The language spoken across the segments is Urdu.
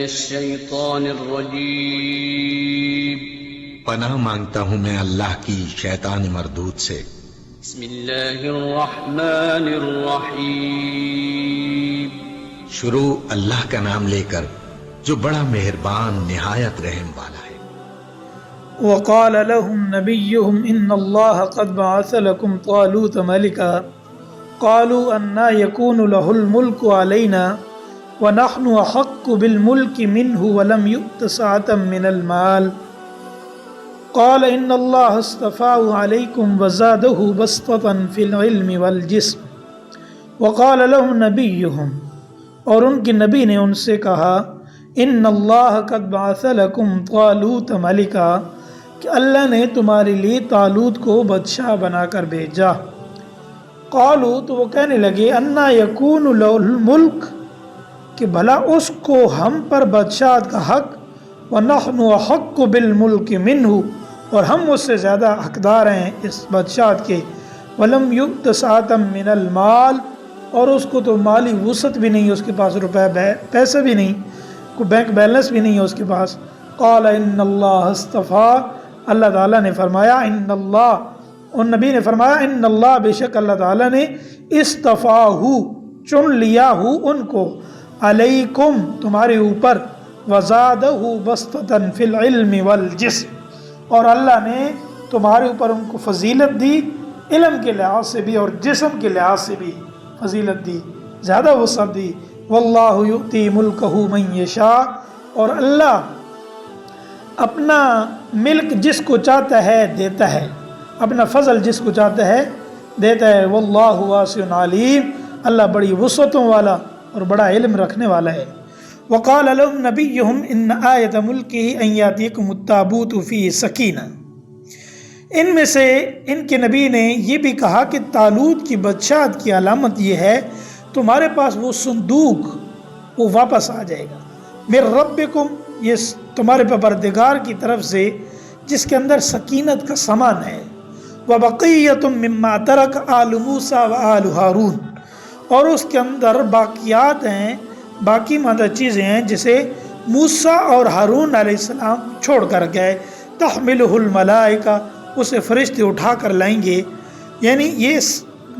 الشيطان الرجيم پناہ مانگتا ہوں میں اللہ کی شیطان مردود سے۔ بسم اللہ الرحمن الرحیم شروع اللہ کا نام لے کر جو بڑا مہربان نہایت رحم والا ہے۔ وقال لهم نبيهم إن الله قد بعث لكم طالوت ملكا قالوا أنى يكون له الملك علينا ونحن أحق بالملك منه ولم يؤت سعة من المال قال إن الله اصطفاه عليكم وزاده بسطة في العلم والجسم وقال لهم نبيهم، اور ان کے نبی نے ان سے کہا ان اللہ قد بعث لکم طالوت ملکا، کہ اللہ نے تمہارے لیے طالوت کو بادشاہ بنا کر بھیجا۔ قالوا، تو وہ کہنے لگے انا یکون لہ الملک، کہ بھلا اس کو ہم پر بادشاہت کا حق، ونحن احق بالملک منہ، اور ہم اس سے زیادہ حقدار ہیں اس بادشاہت کے، ولم یؤت سعۃ من المال، اور اس کو تو مالی وسعت بھی نہیں، اس کے پاس روپے پیسے بھی نہیں، کوئی بینک بیلنس بھی نہیں ہے اس کے پاس۔ قال ان اللہ اصطفیٰ، اللہ تعالیٰ نے فرمایا ان اللہ، ان نبی نے فرمایا ان اللہ، بے شک اللہ تعالیٰ نے اصطفاہ، چن لیا ہو ان کو، علیکم، تمہارے اوپر، وزادہ بسطۃ فی العلم والجسم، اور اللہ نے تمہارے اوپر ان کو فضیلت دی، علم کے لحاظ سے بھی اور جسم کے لحاظ سے بھی فضیلت دی، زیادہ وسعت دی۔ واللہ یؤتی ملکہ من یشاء، اور اللہ اپنا ملک جس کو چاہتا ہے دیتا ہے، اپنا فضل جس کو چاہتا ہے دیتا ہے۔ واللہ واسع علیم، اللہ بڑی وسعتوں والا اور بڑا علم رکھنے والا ہے۔ وقال لهم نبیہم ان آیۃ ملکہ ان یاتیکم التابوت فیہ سکینہ، ان میں سے ان کے نبی نے یہ بھی کہا کہ طالوت کی بادشاہت کی علامت یہ ہے تمہارے پاس وہ صندوق وہ واپس آ جائے گا، من ربکم، یہ تمہارے پروردگار کی طرف سے، جس کے اندر سکینت کا سامان ہے، وبقیۃ مما ترک آل موسیٰ و آل ہارون، اور اس کے اندر باقیات ہیں، باقی ماندہ چیزیں ہیں جسے موسیٰ اور ہارون علیہ السلام چھوڑ کر گئے، تحملہ الملائکہ، اسے فرشتے اٹھا کر لائیں گے۔ یعنی یہ اس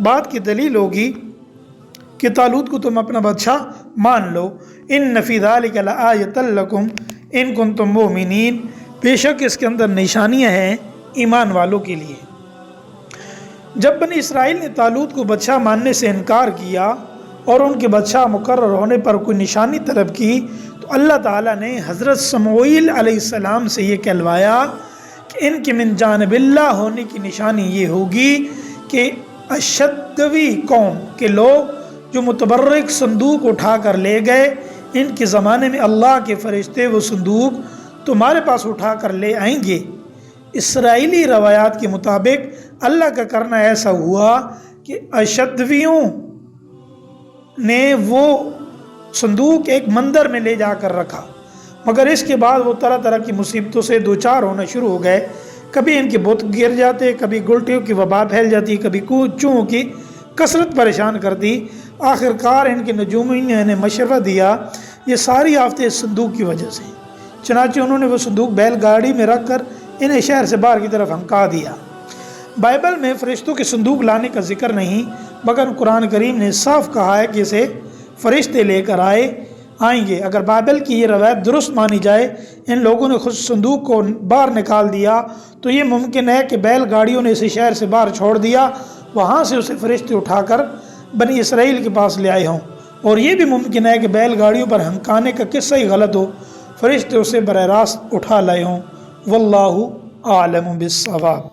بات کی دلیل ہوگی کہ طالوت کو تم اپنا بادشاہ مان لو۔ ان فی ذلک لآیۃ لکم ان کنتم مؤمنین، بے شک اس کے اندر نشانیاں ہیں ایمان والوں کے لیے۔ جب بنی اسرائیل نے طالوت کو بادشاہ ماننے سے انکار کیا اور ان کے بادشاہ مقرر ہونے پر کوئی نشانی طلب کی، تو اللہ تعالیٰ نے حضرت سموئیل علیہ السلام سے یہ کہلوایا کہ ان کے من جانب اللہ ہونے کی نشانی یہ ہوگی کہ اشدوی قوم کے لوگ جو متبرک صندوق اٹھا کر لے گئے، ان کے زمانے میں اللہ کے فرشتے وہ صندوق تمہارے پاس اٹھا کر لے آئیں گے۔ اسرائیلی روایات کے مطابق اللہ کا کرنا ایسا ہوا کہ اشدویوں نے وہ صندوق ایک مندر میں لے جا کر رکھا، مگر اس کے بعد وہ طرح طرح کی مصیبتوں سے دوچار ہونا شروع ہو گئے، کبھی ان کے بت گر جاتے، کبھی گلٹیوں کی وبا پھیل جاتی، کبھی چوہوں کی کثرت پریشان کرتی۔ آخر کار ان کے نجومیوں نے مشورہ دیا یہ ساری آفتیں اس صندوق کی وجہ سے، چنانچہ انہوں نے وہ صندوق بیل گاڑی میں رکھ کر انہیں شہر سے باہر کی طرف ہنکا دیا۔ بائبل میں فرشتوں کے صندوق لانے کا ذکر نہیں، مگر قرآن کریم نے صاف کہا ہے کہ اسے فرشتے لے کر آئیں گے۔ اگر بائبل کی یہ روایت درست مانی جائے، ان لوگوں نے خود صندوق کو باہر نکال دیا، تو یہ ممکن ہے کہ بیل گاڑیوں نے اسے شہر سے باہر چھوڑ دیا، وہاں سے اسے فرشتے اٹھا کر بنی اسرائیل کے پاس لے آئے ہوں، اور یہ بھی ممکن ہے کہ بیل گاڑیوں پر ہنکانے کا قصہ ہی غلط ہو، فرشتے اسے براہ راست اٹھا لائے ہوں۔ واللہ اعلم بالصواب۔